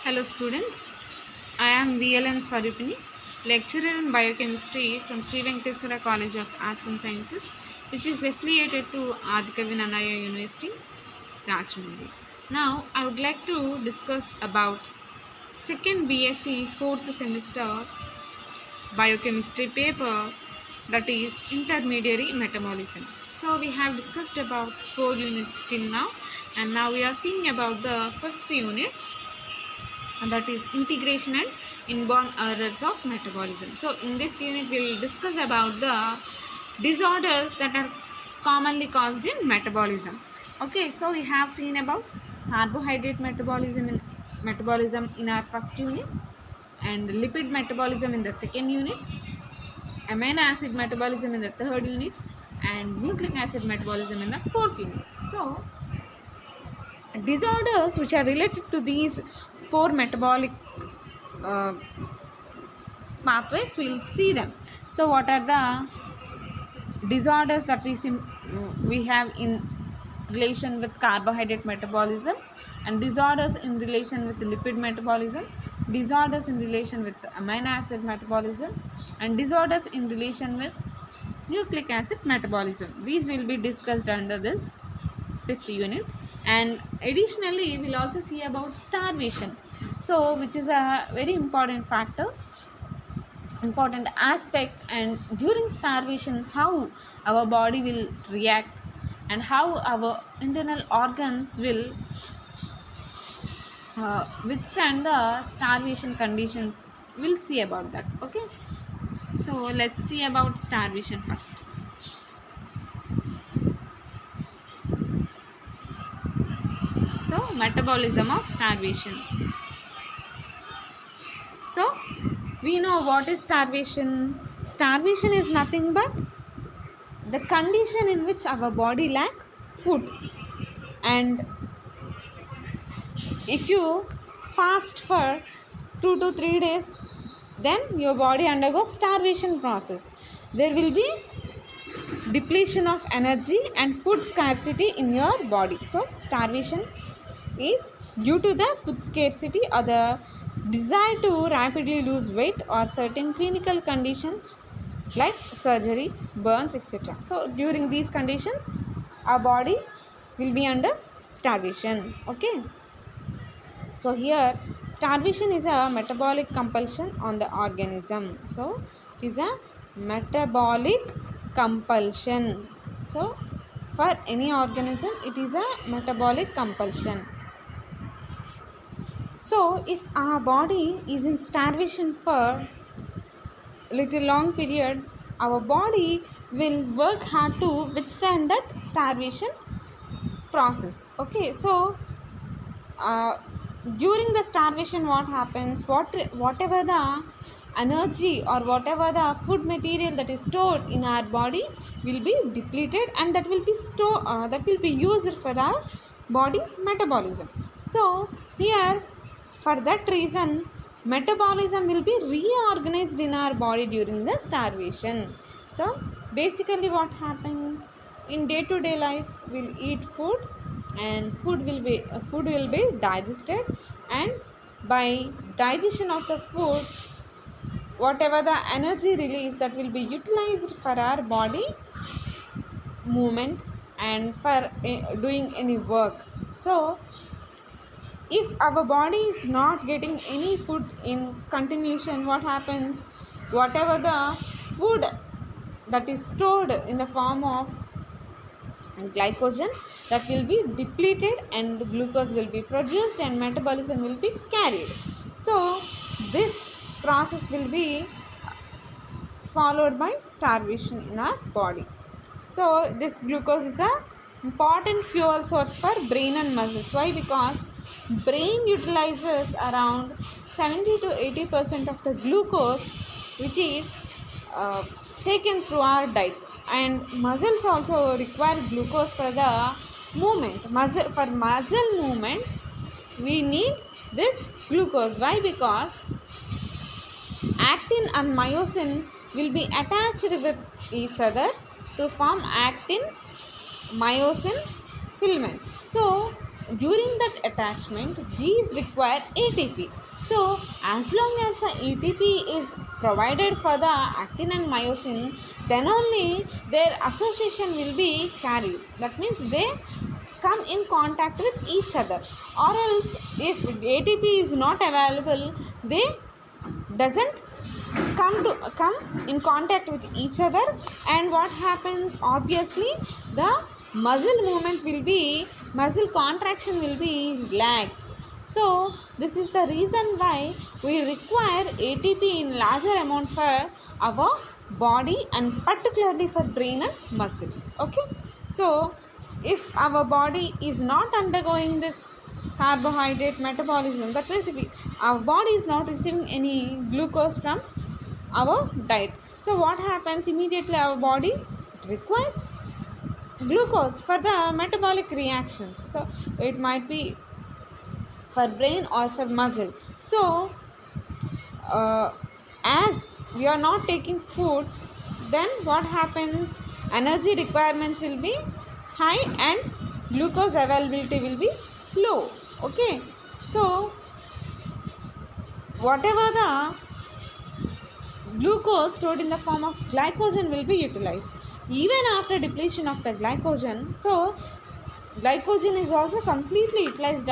Hello students, I am VLN Swarupini, lecturer in biochemistry from Sri Venkateswara College of Arts and Sciences, which is affiliated to Adhikavi Nannaya University, Rajahmundry. Now, I would like to discuss about second BSc fourth semester biochemistry paper, that is intermediary metabolism. So we have discussed about 4 units till now, and now we are seeing about the fifth unit, and that is integration and inborn errors of metabolism. So in this unit we will discuss about the disorders that are commonly caused in metabolism. Okay, so we have seen about carbohydrate metabolism in our first unit, and lipid metabolism in the second unit, amino acid metabolism in the third unit, and nucleic acid metabolism in the fourth unit. So disorders which are related to these four metabolic uh, pathways, we'll see them. So what are the disorders that we have in relation with carbohydrate metabolism, and disorders in relation with lipid metabolism, disorders in relation with amino acid metabolism, and disorders in relation with nucleic acid metabolism. These will be discussed under this fifth unit. And additionally we'll also see about starvation, so which is a very important aspect, and during starvation how our body will react and how our internal organs will withstand the starvation conditions. We'll see about that. Okay, so let's see about starvation first. So metabolism of starvation. So we know what is starvation. Starvation is nothing but the condition in which our body lack food, and if you fast for 2 to 3 days, then your body undergoes starvation process. There will be depletion of energy and food scarcity in your body. So starvation is due to the food scarcity or the desire to rapidly lose weight or certain clinical conditions like surgery, burns, etc. So during these conditions our body will be under starvation. Okay, so here starvation is a metabolic compulsion on the organism. So it is a metabolic compulsion. So for any organism it is a metabolic compulsion. So if our body is in starvation for little long period, our body will work hard to withstand that starvation process. Okay, so uh, during the starvation what happens, whatever the energy or whatever the food material that is stored in our body will be depleted, and that will be used for our body metabolism. So here, for that reason, metabolism will be reorganized in our body during the starvation. So basically what happens in day to day life, we'll eat food, and food will be digested, and by digestion of the food, whatever the energy release, that will be utilized for our body movement and for doing any work. So if our body is not getting any food in continuation, what happens, whatever the food that is stored in the form of glycogen, that will be depleted and glucose will be produced and metabolism will be carried. So this process will be followed by starvation in our body. So this glucose is a important fuel source for brain and muscles. Why? Because brain utilizes around 70 to 80% of the glucose which is uh, taken through our diet, and muscles also require glucose for the movement. For muscle movement we need this glucose. Why? Because actin and myosin will be attached with each other to form actin myosin filament. So during that attachment these require ATP. So as long as the ATP is provided for the actin and myosin, then only their association will be carried. That means they come in contact with each other, or else if ATP is not available, they doesn't come in contact with each other. And what happens, obviously the muscle contraction will be relaxed. So this is the reason why we require ATP in larger amount for our body, and particularly for brain and muscle. Okay, so if our body is not undergoing this carbohydrate metabolism, that means if our body is not receiving any glucose from our diet, so what happens, immediately our body requires glucose for the metabolic reactions. So it might be for brain or for muscle. So as we are not taking food, then what happens, energy requirements will be high and glucose availability will be low. Okay, so whatever the glucose stored in the form of glycogen will be utilized even after depletion of the glycogen. So glycogen is also completely utilized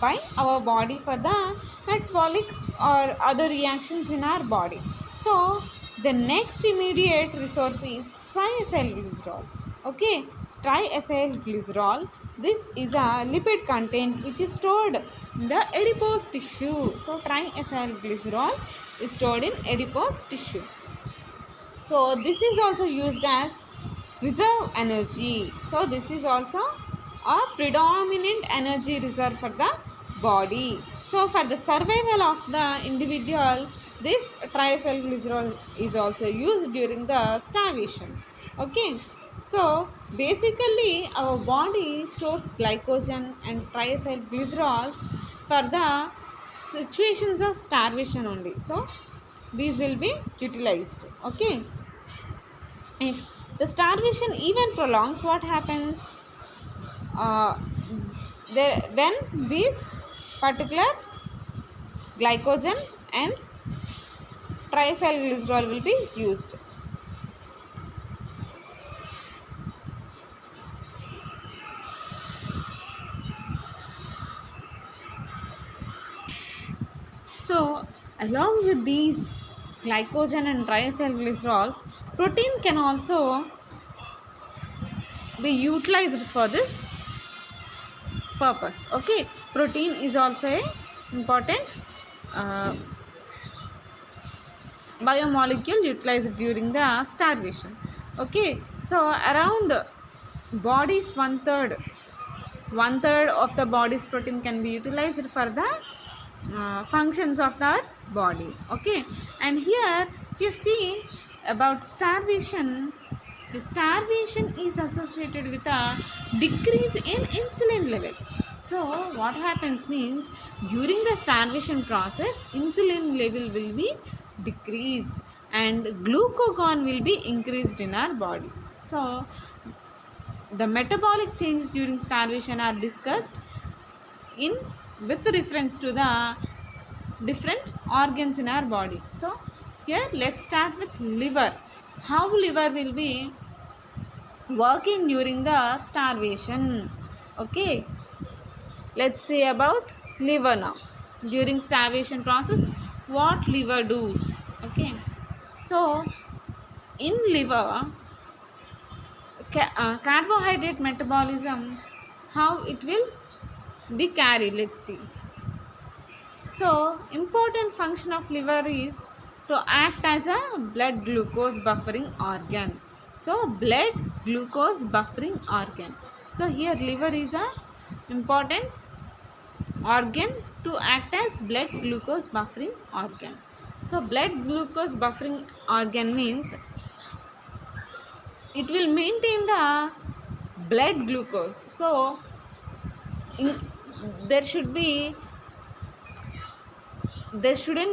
by our body for the metabolic or other reactions in our body. So the next immediate resource is triacylglycerol. Okay, triacylglycerol, this is a lipid content which is stored in the adipose tissue. So triacylglycerol is stored in adipose tissue. So this is also used as reserve energy. So this is also a predominant energy reserve for the body. So for the survival of the individual, this triacylglycerol is also used during the starvation. Okay, so basically our body stores glycogen and triacylglycerols for the situations of starvation only. So these will be utilized. Okay, if the starvation even prolongs, what happens, uh, then these particular glycogen and triacylglycerol will be used. So along with these glycogen and triacylglycerols, protein can also be utilized for this purpose. Okay, protein is also a important uh, biomolecule utilized during the starvation. Okay, so around body's one third of the body's protein can be utilized for the functions of the body. Okay, and here if you see about starvation, the starvation is associated with a decrease in insulin level. So what happens means, during the starvation process insulin level will be decreased and glucagon will be increased in our body. So the metabolic changes during starvation are discussed in with reference to the different organs in our body. So here let's start with liver. How liver will be working during the starvation. Okay, let's say about liver now. During starvation process, what liver does. Okay, so in liver, carbohydrate metabolism, how it will be carried, let's see. So important function of liver is to act as a blood glucose buffering organ. So blood glucose buffering organ. So here liver is a important organ to act as blood glucose buffering organ. So blood glucose buffering organ means it will maintain the blood glucose. So there shouldn't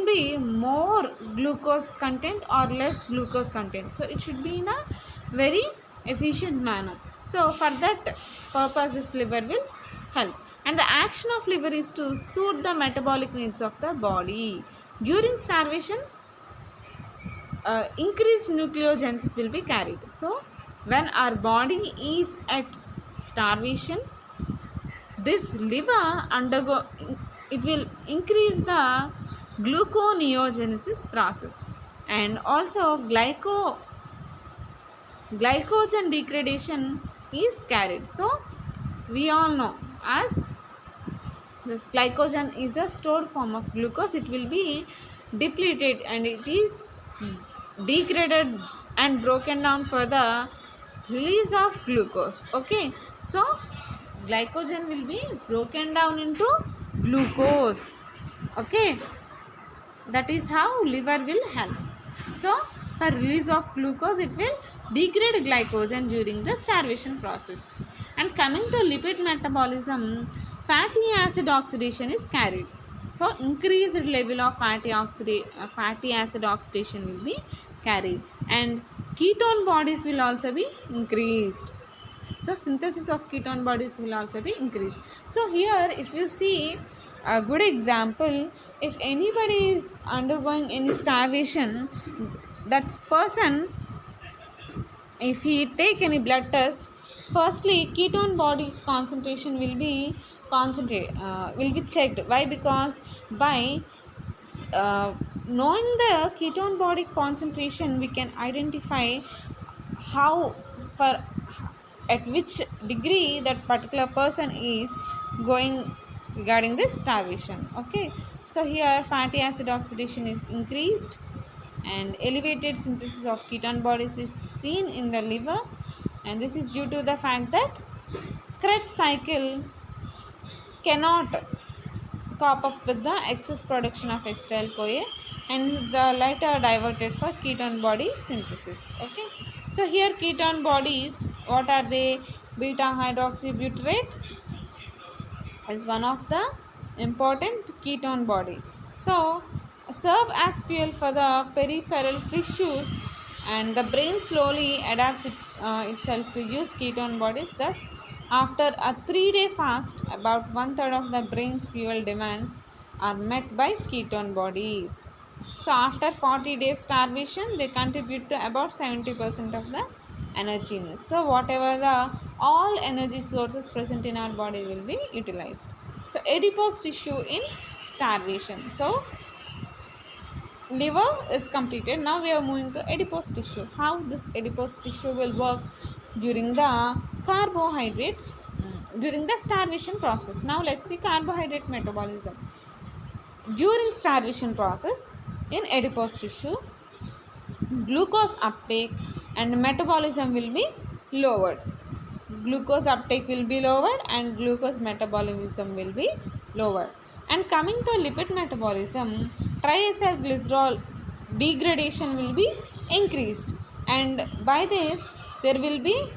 be more glucose content or less glucose content. So it should be in a very efficient manner. So for that purpose this liver will help. And the action of liver is to suit the metabolic needs of the body. During starvation, increased nucleogenesis will be carried. So when our body is at starvation, this liver undergo it will increase the gluconeogenesis process, and also glycogen degradation is carried. So we all know, as this glycogen is a stored form of glucose, it will be depleted and it is degraded and broken down for the release of glucose. Okay, so glycogen will be broken down into glucose. Okay, that is how liver will help. So for release of glucose, it will degrade glycogen during the starvation process. And coming to lipid metabolism, fatty acid oxidation is carried. So increased level of fatty acid oxidation will be carried, and ketone bodies will also be increased. So synthesis of ketone bodies will also be increased. So here if you see a good example, if anybody is undergoing any starvation, that person, if he take any blood test, firstly ketone bodies concentration will be checked. Why? Because by knowing the ketone body concentration, we can identify how, for at which degree that particular person is going regarding this starvation. Okay, so here fatty acid oxidation is increased and elevated synthesis of ketone bodies is seen in the liver, and this is due to the fact that Krebs cycle cannot cope up with the excess production of acetyl CoA, and the latter diverted for ketone body synthesis. Okay, so here ketone bodies, what are they? Beta hydroxybutyrate is one of the important ketone body. So serve as fuel for the peripheral tissues, and the brain slowly adapts itself to use ketone bodies. Thus, after a 3-day fast, about 1/3 of the brain's fuel demands are met by ketone bodies. So after 40 days starvation, they contribute to about 70% of the energy needs. So whatever the all energy sources present in our body will be utilized. So adipose tissue in starvation. So liver is completed. Now we are moving to adipose tissue. How this adipose tissue will work during the carbohydrate during the starvation process. Now let's see carbohydrate metabolism during starvation process. In adipose tissue, glucose uptake and metabolism will be lowered. Glucose uptake will be lowered and glucose metabolism will be lowered. And coming to lipid metabolism, triacylglycerol degradation will be increased, and by this there will be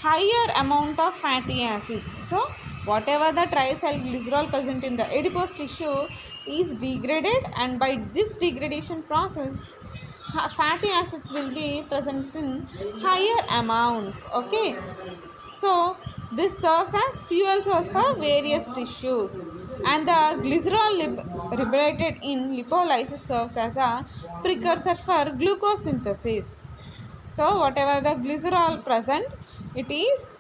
higher amount of fatty acids. So whatever the triacylglycerol present in the adipose tissue is degraded, and by this degradation process fatty acids will be present in higher amounts. Okay, so this serves as fuel source for various tissues, and the glycerol liberated in lipolysis serves as a precursor for glucose synthesis. So whatever the glycerol present, it is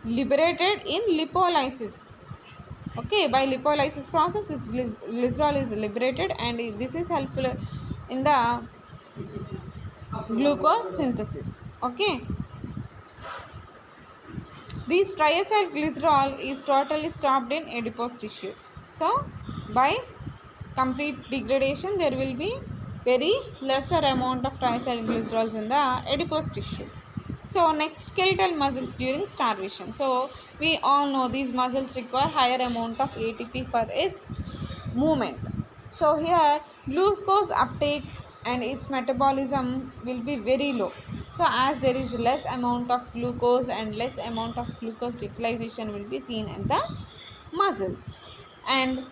liberated in lipolysis. Okay, by lipolysis process this glycerol is liberated, and this is helpful in the glucose synthesis. Okay, this triacylglycerol is totally stopped in adipose tissue. So by complete degradation there will be very lesser amount of triacylglycerols in the adipose tissue. So next, skeletal muscles during starvation. So we all know these muscles require higher amount of ATP for its movement. So here glucose uptake and its metabolism will be very low. So as there is less amount of glucose and less amount of glucose utilization will be seen in the muscles. And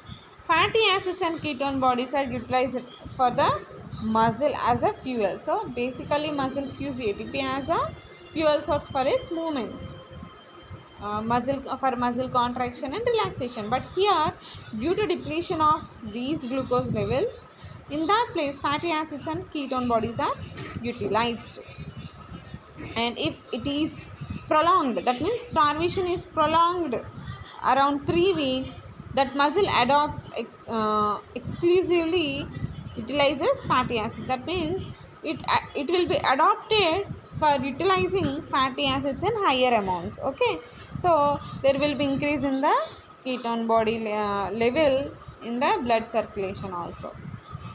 fatty acids and ketone bodies are utilized for the muscle as a fuel. So basically muscles use ATP as a fuel source for its movements. muscle contraction and relaxation. But here, due to depletion of these glucose levels, in that place fatty acids and ketone bodies are utilized. And if it is prolonged, that means starvation is prolonged around 3 weeks, that muscle adopts exclusively utilizes fatty acids. That means it will be adopted for utilizing fatty acids in higher amounts. Okay, so there will be increase in the ketone body level in the blood circulation also.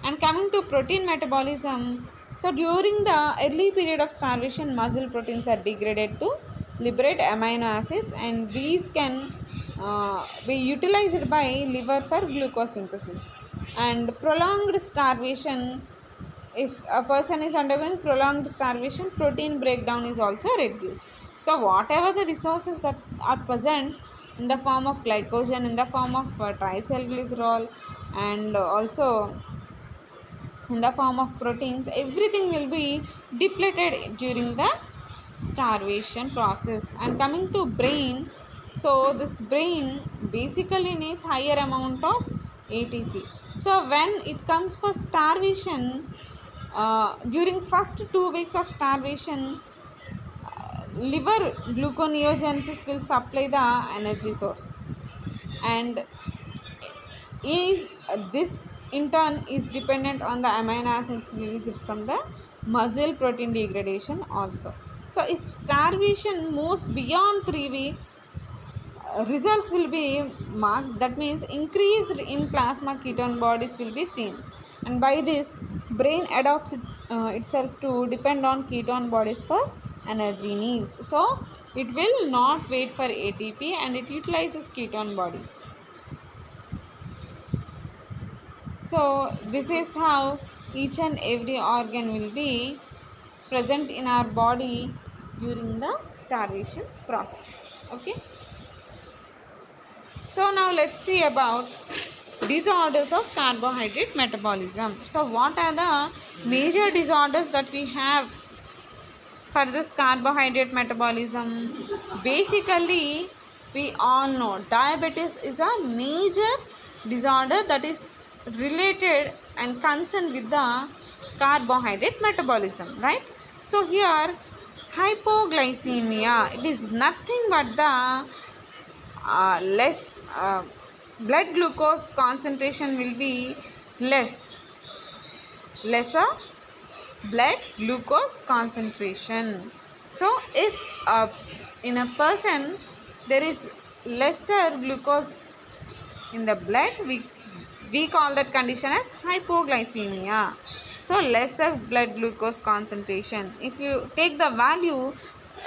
And coming to protein metabolism, so during the early period of starvation, muscle proteins are degraded to liberate amino acids, and these can be utilized by liver for glucose synthesis. And prolonged starvation, if a person is undergoing prolonged starvation, protein breakdown is also reduced. So whatever the resources that are present in the form of glycogen, in the form of triacylglycerol, and also in the form of proteins, everything will be depleted during the starvation process. And coming to brain, so this brain basically needs higher amount of ATP. So when it comes for starvation, during first 2 weeks of starvation, liver gluconeogenesis will supply the energy source, and is this in turn is dependent on the amino acids released from the muscle protein degradation also. So if starvation moves beyond 3 weeks, results will be marked. That means increased in plasma ketone bodies will be seen, and by this brain adopts itself to depend on ketone bodies for energy needs. So it will not wait for ATP and it utilizes ketone bodies. So this is how each and every organ will be present in our body during the starvation process. Okay. So now let's see about disorders of carbohydrate metabolism. So what are the major disorders that we have for this carbohydrate metabolism? Basically, we all know diabetes is a major disorder that is related and concerned with the carbohydrate metabolism, right? So here hypoglycemia, it is nothing but the less blood glucose concentration will be lesser blood glucose concentration. So if in a person there is lesser glucose in the blood, we call that condition as hypoglycemia. So lesser blood glucose concentration, if you take the value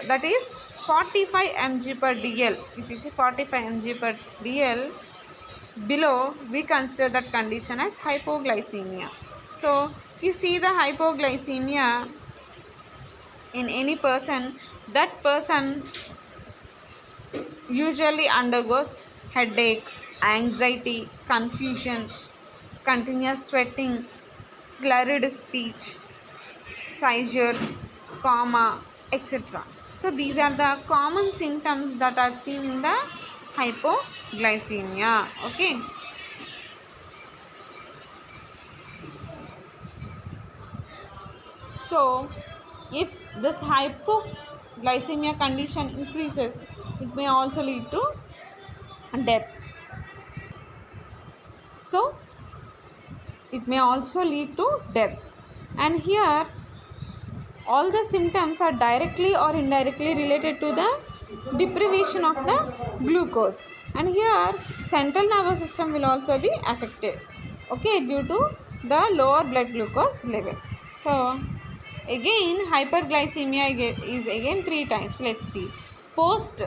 that is 45 mg per dl, if you see 45 mg per dl below, we consider that condition as hypoglycemia. So if you see the hypoglycemia in any person, that person usually undergoes headache, anxiety, confusion, continuous sweating, slurred speech, seizures, coma, etc. So these are the common symptoms that are seen in the hypoglycemia. Okay. So if this hypoglycemia condition increases, it may also lead to death. So it may also lead to death. And here all the symptoms are directly or indirectly related to the deprivation of the glucose, and here central nervous system will also be affected, okay, due to the lower blood glucose level. So again hyperglycemia is again 3 types. Let's see: post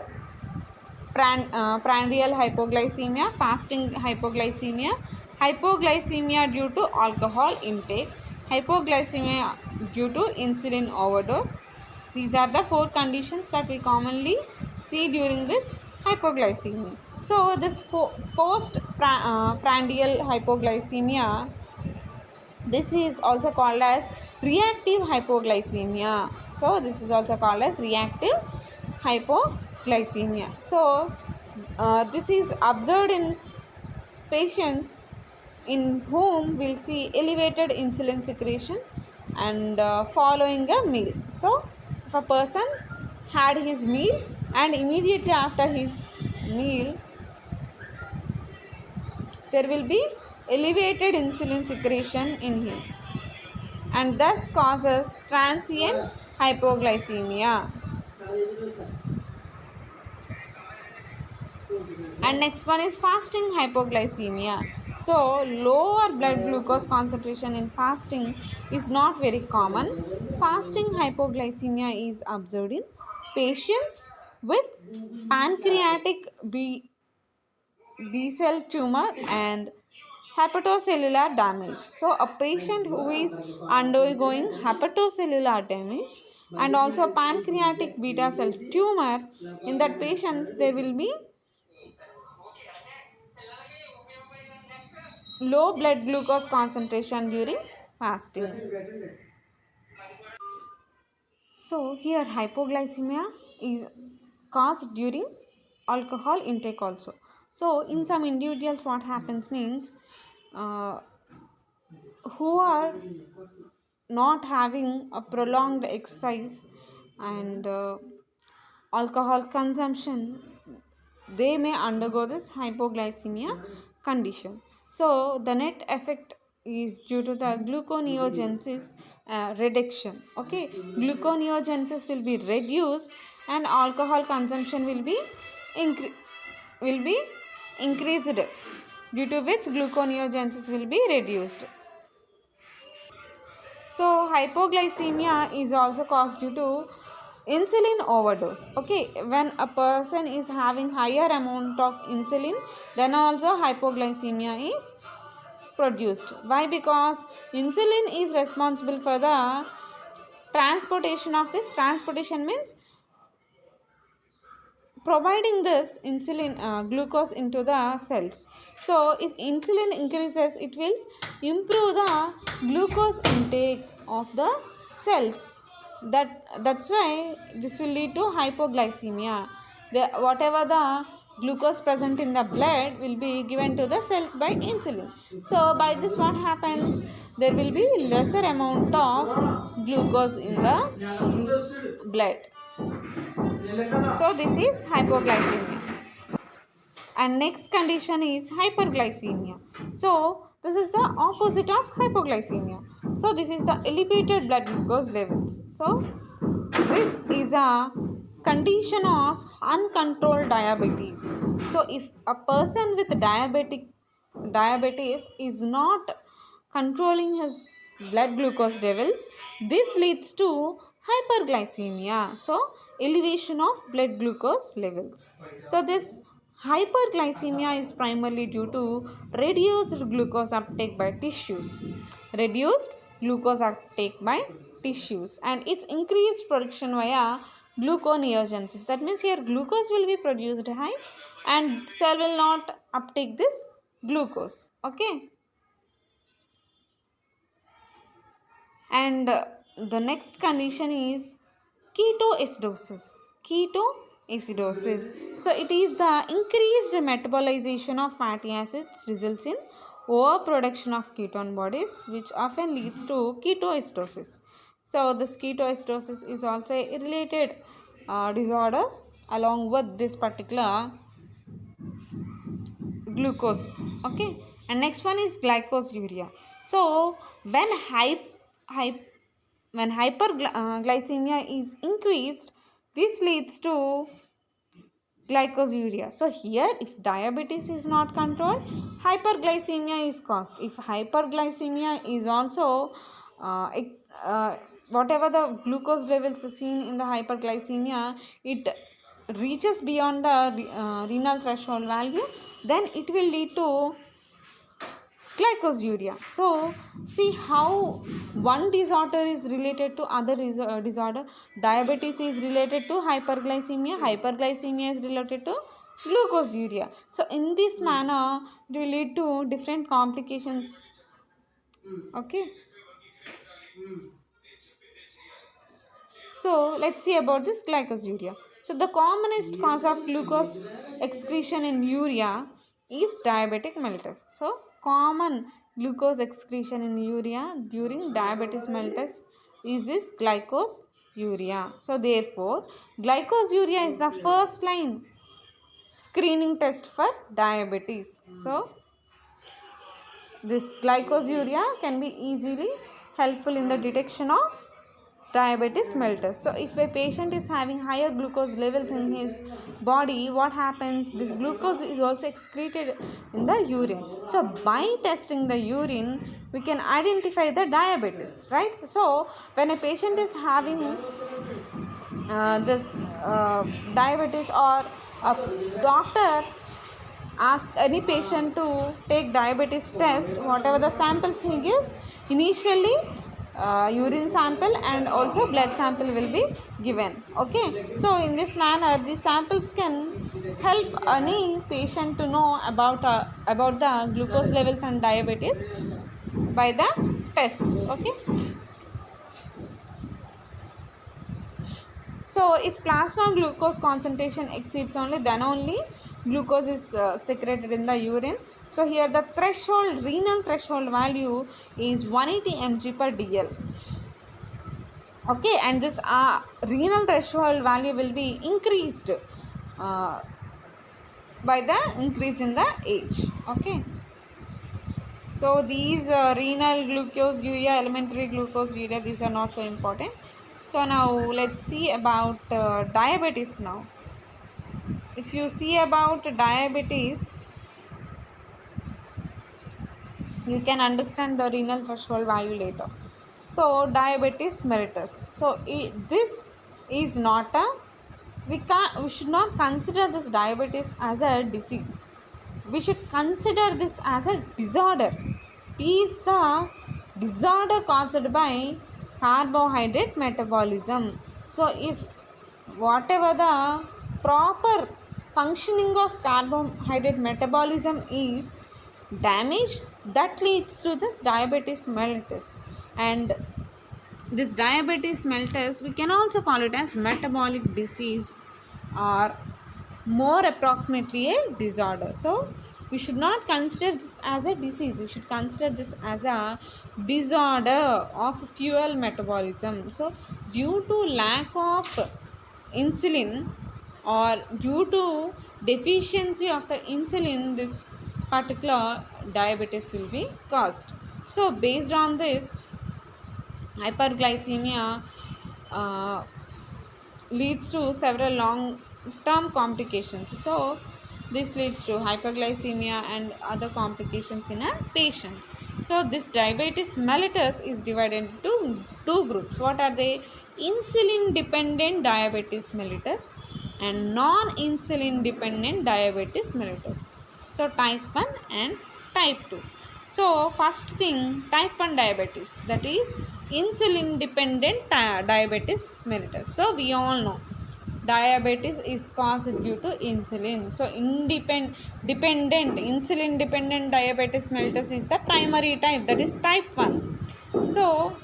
prandial hypoglycemia, fasting hypoglycemia, hypoglycemia due to alcohol intake, hypoglycemia due to insulin overdose. These are the 4 conditions that we commonly see during this hypoglycemia. So this post prandial hypoglycemia, this is also called as reactive hypoglycemia. So this is also called as reactive hypoglycemia. glycemia. So this is observed in patients in whom we'll see elevated insulin secretion and following a meal. So if a person had his meal and immediately after his meal there will be elevated insulin secretion in him and thus causes transient hypoglycemia. And next one is fasting hypoglycemia. So lower blood glucose concentration in fasting is not very common. Fasting hypoglycemia is observed in patients with pancreatic B cell tumor and hepatocellular damage. So a patient who is undergoing hepatocellular damage and also pancreatic beta cell tumor, in that patients there will be low blood glucose concentration during fasting. So here hypoglycemia is caused during alcohol intake also. So in some individuals what happens means uh, who are not having a prolonged exercise and alcohol consumption, they may undergo this hypoglycemia condition. So the net effect is due to the gluconeogenesis reduction. Okay, gluconeogenesis will be reduced and alcohol consumption will be will be increased, due to which gluconeogenesis will be reduced. So hypoglycemia is also caused due to insulin overdose. Okay, when a person is having higher amount of insulin, then also hypoglycemia is produced. Why? Because insulin is responsible for the transportation of this. Transportation means providing this insulin glucose into the cells. So if insulin increases, it will improve the glucose intake of the cells. That's why this will lead to hypoglycemia. Whatever the glucose present in the blood will be given to the cells by insulin. So by this what happens, there will be lesser amount of glucose in the blood. So this is hypoglycemia. And next condition is hyperglycemia. So this is the opposite of hypoglycemia. So this is the elevated blood glucose levels. So this is a condition of uncontrolled diabetes. So if a person with diabetes is not controlling his blood glucose levels, this leads to hyperglycemia. So elevation of blood glucose levels. So this hyperglycemia is primarily due to reduced glucose uptake by tissues. Reduced glucose uptake by tissues and its increased production via gluconeogenesis. That means here glucose will be produced high and cell will not uptake this glucose. Okay. And the next condition is ketoacidosis. Ketoacidosis. So it is the increased metabolization of fatty acids results in overproduction of ketone bodies, which often leads to ketoacidosis. So this ketoacidosis is also a related disorder along with this particular glucose. Okay, and next one is glycosuria. So when hyperglycemia is increased, this leads to glycosuria. So here if diabetes is not controlled, hyperglycemia is caused. If hyperglycemia is also whatever the glucose levels seen in the hyperglycemia, it reaches beyond the renal threshold value, then it will lead to glycosuria. So see how one disorder is related to other disorder. Diabetes is related to hyperglycemia, hyperglycemia is related to glucosuria. So in this manner it will lead to different complications. Okay, so let's see about this glycosuria. So the commonest cause of glucose excretion in urea is diabetic mellitus. So common glucose excretion in urea during diabetes mellitus is this glycosuria. So therefore glycosuria is the first line screening test for diabetes. So this glycosuria can be easily helpful in the detection of diabetes mellitus. So if a patient is having higher glucose levels in his body, what happens? This glucose is also excreted in the urine. So by testing the urine, we can identify the diabetes, right? So when a patient is having this diabetes, or a doctor ask any patient to take diabetes test, whatever the samples he gives, initially urine sample and also blood sample will be given. Okay, so in this manner these samples can help any patient to know about the glucose levels and diabetes by the tests. Okay, so if plasma glucose concentration exceeds only, then only glucose is secreted in the urine. So here the threshold, renal threshold value is 180 mg per dl. Okay, and this renal threshold value will be increased by the increase in the age. Okay, so these renal glucose urea, elementary glucose urea, these are not so important. So now let's see about diabetes now. If you see about diabetes, you can understand the renal threshold value later. So diabetes mellitus. So this is not a, we should not consider this diabetes as a disease. We should consider this as a disorder. It is the disorder caused by carbohydrate metabolism. So if whatever the proper functioning of carbohydrate metabolism is damaged, that leads to this diabetes mellitus. And this diabetes mellitus, we can also call it as metabolic disease, or more approximately a disorder. So we should not consider this as a disease, we should consider this as a disorder of fuel metabolism. So due to lack of insulin, or due to deficiency of the insulin, this particular diabetes will be caused. So based on this, hyperglycemia leads to several long term complications. So this leads to hyperglycemia and other complications in a patient. So this diabetes mellitus is divided into two groups. What are they? Insulin dependent diabetes mellitus and non insulin dependent diabetes mellitus. So type 1 and type 2. So first thing, type 1 diabetes, that is insulin dependent diabetes mellitus. So we all know diabetes is caused due to insulin. So dependent insulin dependent diabetes mellitus is the primary type, that is type 1. So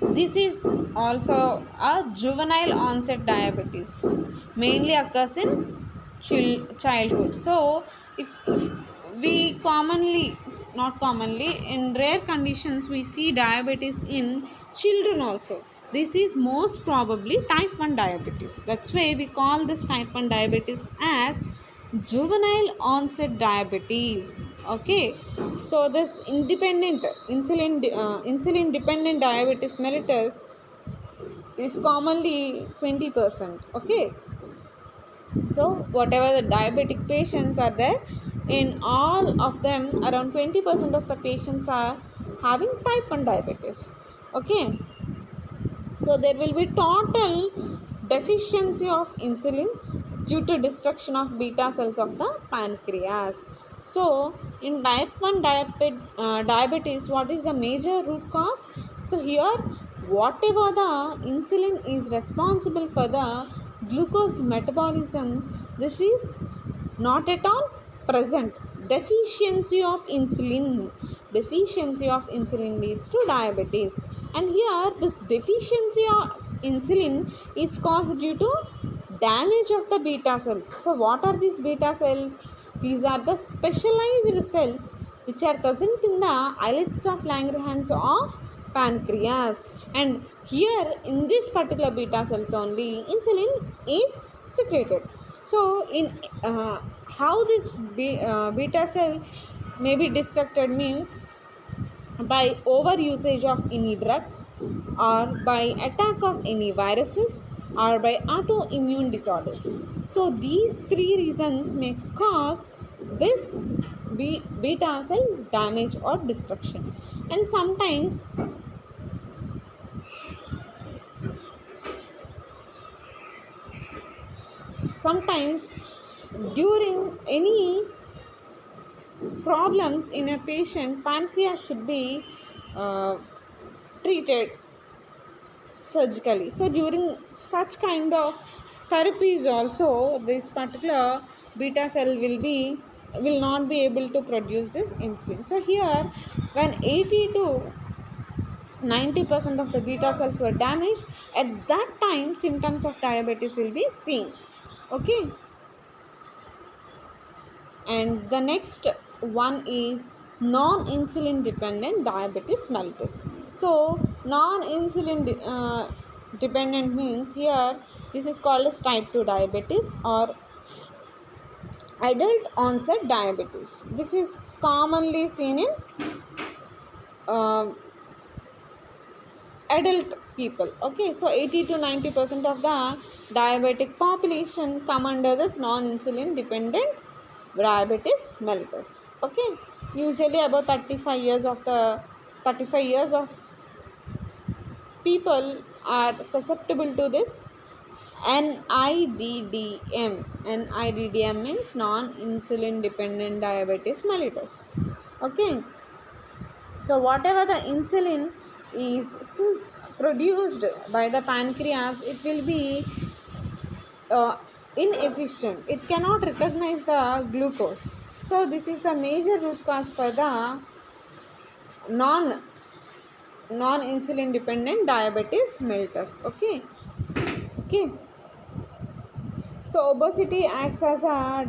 this is also a juvenile onset diabetes, mainly occurs in childhood. So if we commonly, not commonly, in rare conditions we see diabetes in children also. This is most probably type 1 diabetes. That's why we call this type 1 diabetes as juvenile onset diabetes. Okay, so this independent insulin dependent diabetes mellitus is commonly 20%. Okay, so whatever the diabetic patients are there, in all of them around 20% of the patients are having type 1 diabetes. Okay, so there will be total deficiency of insulin due to destruction of beta cells of the pancreas. So in type 1 diabetes, what is the major root cause? So here, whatever the insulin is responsible for the glucose metabolism, this is not at all present. Deficiency of insulin leads to diabetes. And here this deficiency of insulin is caused due to damage of the beta cells. So what are these beta cells? These are the specialized cells which are present in the islets of Langerhans of pancreas, and here in this particular beta cells only insulin is secreted. So in how this beta cell may be destructed means by over usage of any drugs, or by attack of any viruses, or by autoimmune disorders. So these three reasons may cause this beta cell damage or destruction. And sometimes during any problems in a patient, pancreas should be uh, treated surgically. So during such kind of therapies also, this particular beta cell will not be able to produce this insulin. So here, when 80 to 90% of the beta cells were damaged, at that time symptoms of diabetes will be seen. Okay. And the next one is non-insulin dependent diabetes mellitus. So dependent means here this is called as type 2 diabetes or adult onset diabetes. This is commonly seen in uh, adult people. Okay, so 80 to 90% of the diabetic population come under this non-insulin dependent diabetes mellitus. Okay, usually about 35 years of people are susceptible to this NIDDM. NIDDM means non-insulin dependent diabetes mellitus. Okay, so whatever the insulin is produced by the pancreas, it will be inefficient. It cannot recognize the glucose. So this is the major root cause for the non-insulin dependent diabetes mellitus. Okay. So obesity acts as a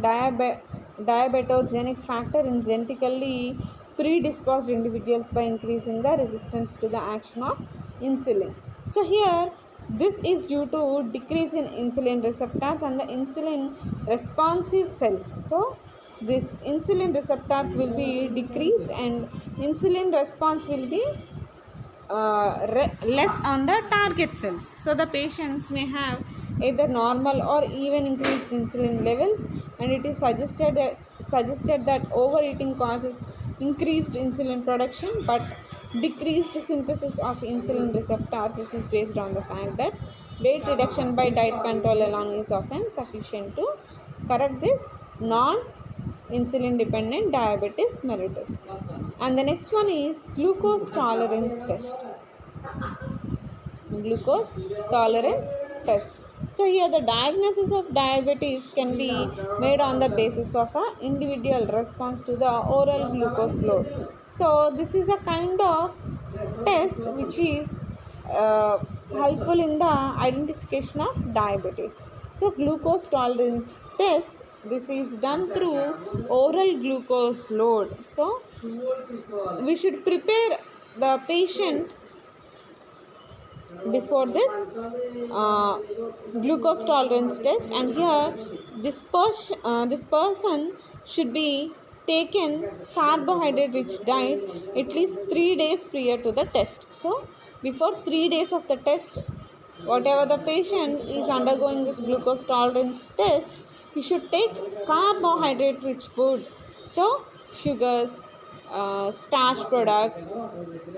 diabetogenic factor in genetically predisposed individuals by increasing the resistance to the action of insulin. So here this is due to decrease in insulin receptors and the insulin responsive cells. So this insulin receptors will be decreased and insulin response will be less on the target cells. So the patients may have either normal or even increased insulin levels, and it is suggested that overeating causes increased insulin production but decreased synthesis of insulin receptors. This is based on the fact that weight reduction by diet control alone is often sufficient to correct this non-insulin dependent diabetes mellitus. And the next one is glucose tolerance test. Glucose tolerance test. So here the diagnosis of diabetes can be made on the basis of an individual response to the oral glucose load. So this is a kind of test which is helpful in the identification of diabetes. So glucose tolerance test, this is done through oral glucose load. So we should prepare the patient before this glucose tolerance test, and here this person should be taken carbohydrate rich diet at least 3 days prior to the test. So before 3 days of the test, whatever the patient is undergoing this glucose tolerance test, he should take carbohydrate rich food. So sugars, starch products,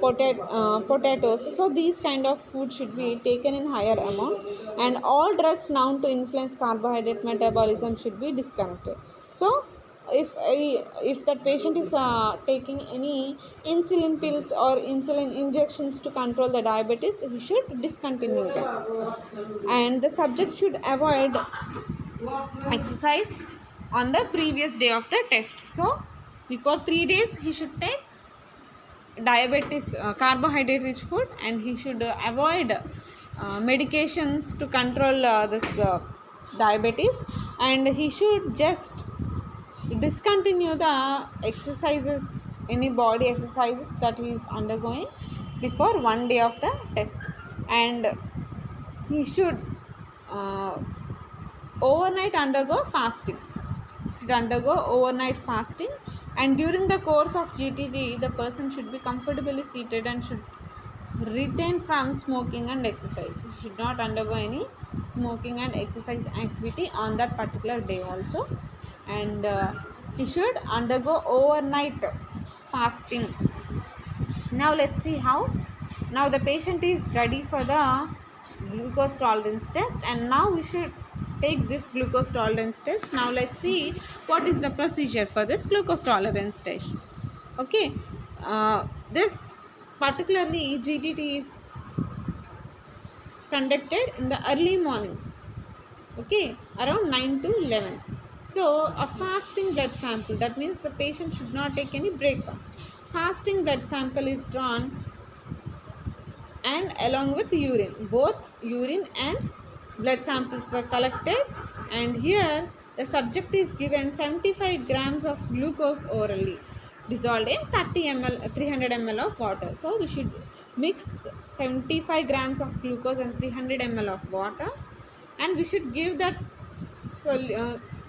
potatoes. So these kind of food should be taken in higher amount, and all drugs known to influence carbohydrate metabolism should be discontinued. So if that patient is taking any insulin pills or insulin injections to control the diabetes, he should discontinue them. And the subject should avoid exercise on the previous day of the test. So before 3 days he should take diabetes carbohydrate rich food, and he should avoid medications to control this diabetes, and he should just discontinue the exercises, any body exercises that he is undergoing before one day of the test, and he should uh, overnight undergo fasting, should undergo overnight fasting, and during the course of GTT the person should be comfortably seated and should refrain from smoking and exercise. You should not undergo any smoking and exercise activity on that particular day also, and he should undergo overnight fasting. Now let's see how. Now the patient is ready for the glucose tolerance test, and now we should take this glucose tolerance test. Now let's see what is the procedure for this glucose tolerance test. Okay, this particularly GTT is conducted in the early mornings, okay, around 9 to 11. So a fasting blood sample, that means the patient should not take any breakfast. Fasting blood sample is drawn, and along with urine, both urine and blood samples were collected, and here the subject is given 75 grams of glucose orally dissolved in 30 ml 300 ml of water. So we should mix 75 grams of glucose and 300 ml of water, and we should give that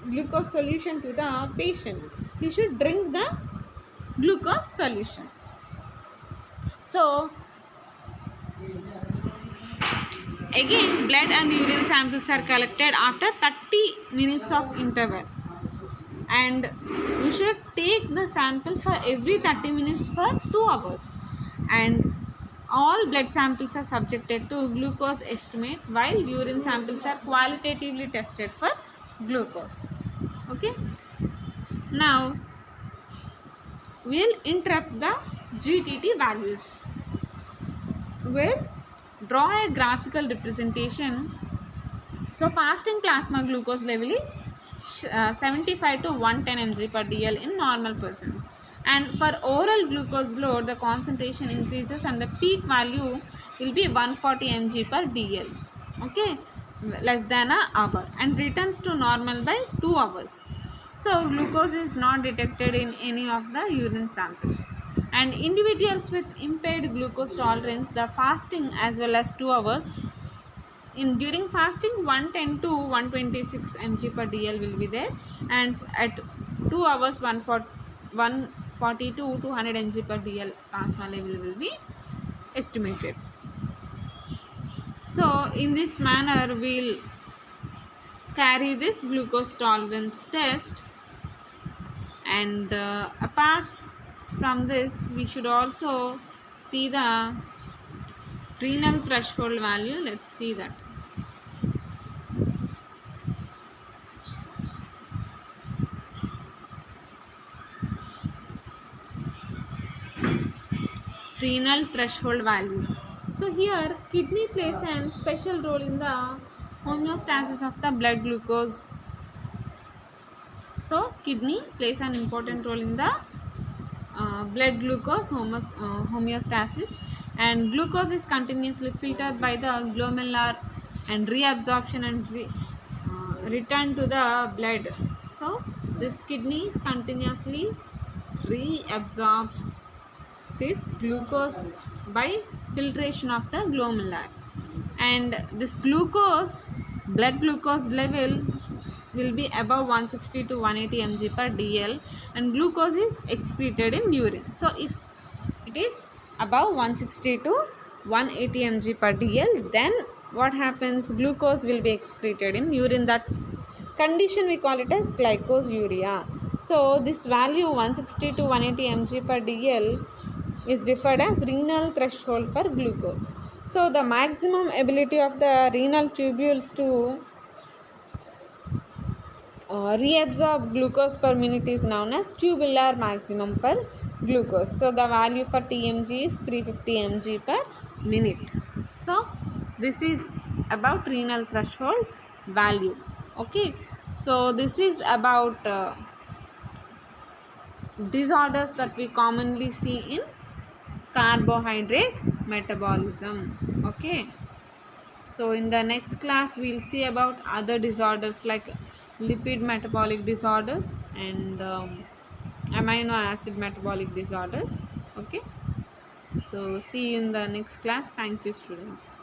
glucose solution to the patient. He should drink the glucose solution. So again, blood and urine samples are collected after 30 minutes of interval, and we should take the sample for every 30 minutes for 2 hours, and all blood samples are subjected to glucose estimate, while urine samples are qualitatively tested for glucose. Okay, now we'll interrupt the GTT values. We'll draw a graphical representation. So fasting plasma glucose level is 75 to 110 mg per dl in normal persons, and for oral glucose load the concentration increases and the peak value will be 140 mg per dl, okay, less than an hour, and returns to normal by 2 hours. So glucose is not detected in any of the urine sample, and individuals with impaired glucose tolerance, the fasting as well as 2 hours, in during fasting 110 to 126 mg per dl will be there, and at 2 hours 140 to 200 mg per dl plasma level will be estimated. So in this manner we'll carry this glucose tolerance test, and apart from this we should also see the renal threshold value. Let's see that. Renal threshold value. So here kidney plays a special role in the homeostasis of the blood glucose. So kidney plays an important role in the blood glucose homeostasis, and glucose is continuously filtered by the glomerular and reabsorption and return to the blood. So this kidney is continuously reabsorbs this glucose by filtration of the glomerular, and this glucose blood glucose level will be above 160 to 180 mg per dl, and glucose is excreted in urine. So if it is above 160 to 180 mg per dl, then what happens, glucose will be excreted in urine. That condition we call it as glycosuria. So this value 160 to 180 mg per dl is referred as renal threshold for glucose. So the maximum ability of the renal tubules to reabsorb glucose per minute is known as tubular maximum for glucose. So the value for TMG is 350 mg per minute. So this is about renal threshold value. Okay, so this is about disorders that we commonly see in carbohydrate metabolism. Okay, So in the next class we'll see about other disorders like lipid metabolic disorders and amino acid metabolic disorders. Okay, so see you in the next class. Thank you, students.